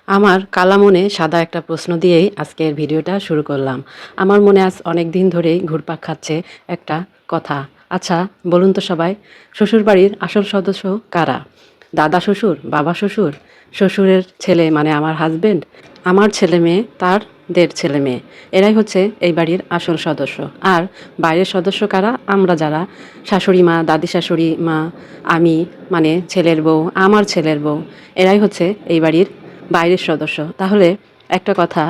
আমার কালা মনে সাদা একটা প্রশ্ন দিয়েই আজকের ভিডিওটা শুরু করলাম। আমার মনে আজ অনেক দিন ধরেই ঘুরপাক খাচ্ছে একটা কথা। আচ্ছা বলুন তো সবাই, শ্বশুরবাড়ির আসল সদস্য কারা? দাদা শ্বশুর, বাবা শ্বশুর, শ্বশুরের ছেলে মানে আমার হাজবেন্ড, আমার ছেলে মেয়ে, তারদের ছেলে মেয়ে, এরাই হচ্ছে এই বাড়ির আসল সদস্য। আর বাইরের সদস্য কারা? আমরা যারা শাশুড়ি মা, দাদি শাশুড়ি মা, আমি মানে ছেলের বউ, আমার ছেলের বউ, এরাই হচ্ছে এই বাড়ির বাইরের সদস্য। তাহলে একটা কথা,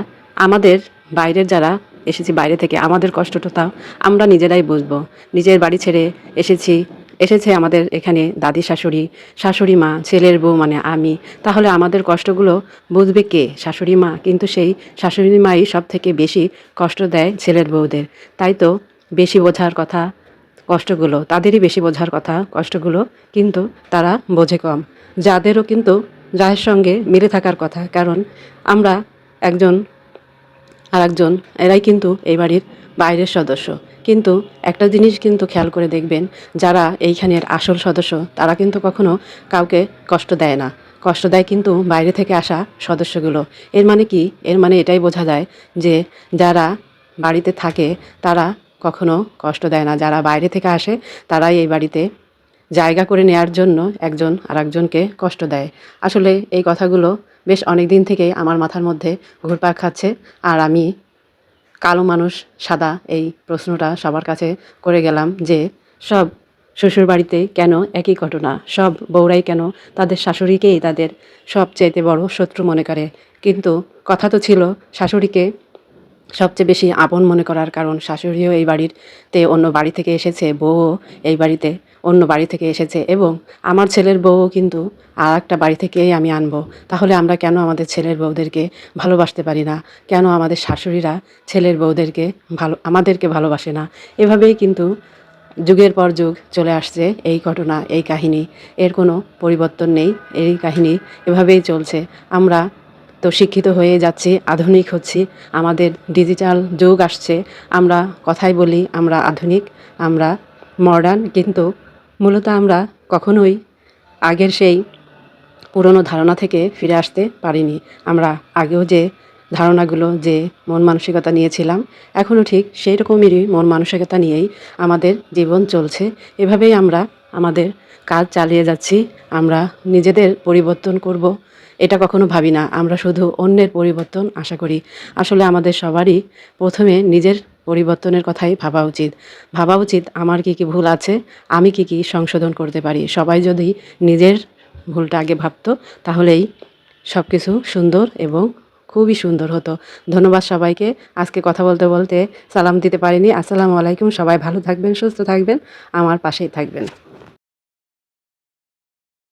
আমাদের বাইরের যারা এসেছি বাইরে থেকে, আমাদের কষ্টটা তাও আমরা নিজেরাই বুঝবো। নিজের বাড়ি ছেড়ে এসেছে আমাদের এখানে দাদি শাশুড়ি, শাশুড়ি মা, ছেলের বউ মানে আমি। তাহলে আমাদের কষ্টগুলো বুঝবে কে? শাশুড়ি মা। কিন্তু সেই শাশুড়ি মাই সব থেকে বেশি কষ্ট দেয় ছেলের বউদের। তাই তো বেশি বোঝার কথা কষ্টগুলো, তাদেরই বেশি বোঝার কথা কষ্টগুলো, কিন্তু তারা বোঝে কম। যাদেরও কিন্তু যার সঙ্গে মিলে থাকার কথা, কারণ আমরা একজন আর একজন, এরাই কিন্তু এই বাড়ির বাইরের সদস্য। কিন্তু একটা জিনিস কিন্তু খেয়াল করে দেখবেন, যারা এইখানের আসল সদস্য তারা কিন্তু কখনো কাউকে কষ্ট দেয় না। কষ্ট দেয় কিন্তু বাইরে থেকে আসা সদস্যগুলো। এর মানে কি? এর মানে এটাই বোঝা যায় যে যারা বাড়িতে থাকে তারা কখনো কষ্ট দেয় না। যারা বাইরে থেকে আসে তারাই এই বাড়িতে জায়গা করে নেয়ার জন্য একজন আরেকজনকে কষ্ট দেয়। আসলে এই কথাগুলো বেশ অনেক দিন থেকেই আমার মাথার মধ্যে ঘুরপাক খাচ্ছে। আর আমি কালো মানুষ সাদা এই প্রশ্নটা সবার কাছে করে গেলাম যে সব শ্বশুরবাড়িতে কেন একই ঘটনা? সব বউরাই কেন তাদের শাশুড়িকেই তাদের সবচাইতে বড় শত্রু মনে করে? কিন্তু কথা তো ছিল শাশুড়িকে সবচেয়ে বেশি আপন মনে করার, কারণ শাশুড়িও এই বাড়িতে অন্য বাড়ি থেকে এসেছে, বউও এই বাড়িতে অন্য বাড়ি থেকে এসেছে, এবং আমার ছেলের বউও কিন্তু আর একটা বাড়ি থেকেই আমি আনবো। তাহলে আমরা কেন আমাদের ছেলের বউদেরকে ভালোবাসতে পারি না? কেন আমাদের শাশুড়িরা ছেলের বউদেরকে আমাদেরকে ভালোবাসে না? এভাবেই কিন্তু যুগের পর যুগ চলে আসছে এই ঘটনা, এই কাহিনী। এর কোনো পরিবর্তন নেই। এই কাহিনী এভাবেই চলছে। আমরা তো শিক্ষিত হয়ে যাচ্ছি, আধুনিক হচ্ছি, আমাদের ডিজিটাল যুগ আসছে, আমরা কথাই বলি আমরা আধুনিক, আমরা মডার্ন, কিন্তু মূলত আমরা কখনোই আগের সেই পুরনো ধারণা থেকে ফিরে আসতে পারিনি। আমরা আগেও যে ধারণাগুলো, যে মন মানসিকতা নিয়েছিলাম, এখনও ঠিক সেই রকমেরই মন মানসিকতা নিয়েই আমাদের জীবন চলছে। এভাবেই আমরা আমাদের কাজ চালিয়ে যাচ্ছি। আমরা নিজেদের পরিবর্তন করব এটা কখনো ভাবি না, আমরা শুধু অন্যের পরিবর্তন আশা করি। আসলে আমাদের সবারই প্রথমে নিজের পরিবর্তনের কথাই ভাবা উচিত আমার কি কি ভুল আছে, আমি কি কি সংশোধন করতে পারি। সবাই যদি নিজের ভুলটা আগে ভাবতো, তাহলেই সব কিছু সুন্দর এবং খুবই সুন্দর হতো। ধন্যবাদ সবাইকে। আজকে কথা বলতে বলতে সালাম দিতে পারিনি। আসসালামু আলাইকুম। সবাই ভালো থাকবেন, সুস্থ থাকবেন, আমার পাশেই থাকবেন।